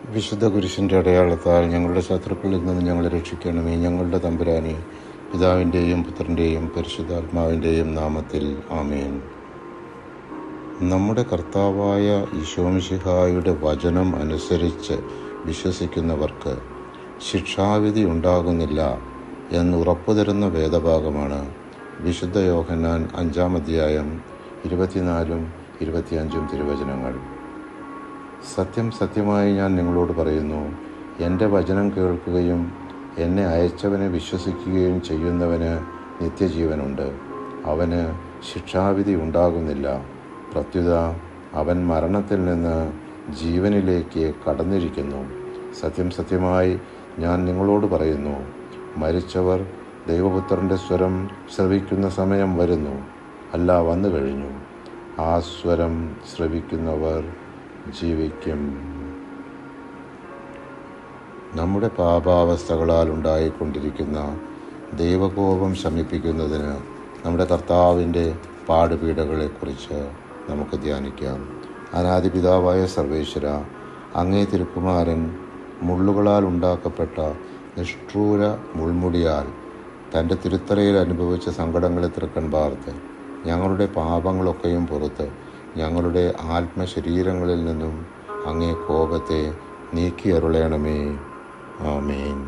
വിശുദ്ധ കുരിശിൻ്റെ അടയാളത്താൽ ഞങ്ങളുടെ ശത്രുക്കളിൽ നിന്ന് ഞങ്ങളെ രക്ഷിക്കണമേ. ഞങ്ങളുടെ തമ്പുരാനെ, പിതാവിൻ്റെയും പുത്രൻ്റെയും പരിശുദ്ധാത്മാവിൻ്റെയും നാമത്തിൽ ആമേൻ. നമ്മുടെ കർത്താവായ ഈശോമിശിഹായുടെ വചനം അനുസരിച്ച് വിശ്വസിക്കുന്നവർക്ക് ശിക്ഷാവിധി ഉണ്ടാകുന്നില്ല എന്നുറപ്പു തരുന്ന വേദഭാഗമാണ് വിശുദ്ധ യോഹന്നാൻ 5-ാം അധ്യായം 24-25 തിരുവചനങ്ങൾ. സത്യം സത്യമായി ഞാൻ നിങ്ങളോട് പറയുന്നു, എൻ്റെ വചനം കേൾക്കുകയും എന്നെ അയച്ചവനെ വിശ്വസിക്കുകയും ചെയ്യുന്നവന് നിത്യജീവനുണ്ട്. അവന് ശിക്ഷാവിധി ഉണ്ടാകുന്നില്ല. പ്രത്യുത അവൻ മരണത്തിൽ നിന്ന് ജീവനിലേക്ക് കടന്നിരിക്കുന്നു. സത്യം സത്യമായി ഞാൻ നിങ്ങളോട് പറയുന്നു, മരിച്ചവർ ദൈവപുത്രൻ്റെ സ്വരം ശ്രവിക്കുന്ന സമയം വരുന്നു, അല്ല വന്നു കഴിഞ്ഞു. ആ സ്വരം ശ്രവിക്കുന്നവർ ജീവിക്കും. നമ്മുടെ പാപാവസ്ഥകളാൽ ഉണ്ടായിക്കൊണ്ടിരിക്കുന്ന ദൈവകോപം ശമിപ്പിക്കുന്നതിന് നമ്മുടെ കർത്താവിൻ്റെ പാടുപീഡകളെക്കുറിച്ച് നമുക്ക് ധ്യാനിക്കാം. അനാദിപിതാവായ സർവേശ്വര, അങ്ങേ തിരുക്കുമാരൻ മുള്ളുകളാൽ ഉണ്ടാക്കപ്പെട്ട നിഷ്ഠൂര മുൾമുടിയാൽ തൻ്റെ തിരുത്തലയിൽ അനുഭവിച്ച സങ്കടങ്ങളെ തൃക്കൺ പാർത്ത് ഞങ്ങളുടെ പാപങ്ങളൊക്കെയും പുറത്ത് ഞങ്ങളുടെ ആത്മശരീരങ്ങളിൽ നിന്നും അങ്ങേ കോപത്തെ നീക്കിയരുളയണമേ. ആമേൻ.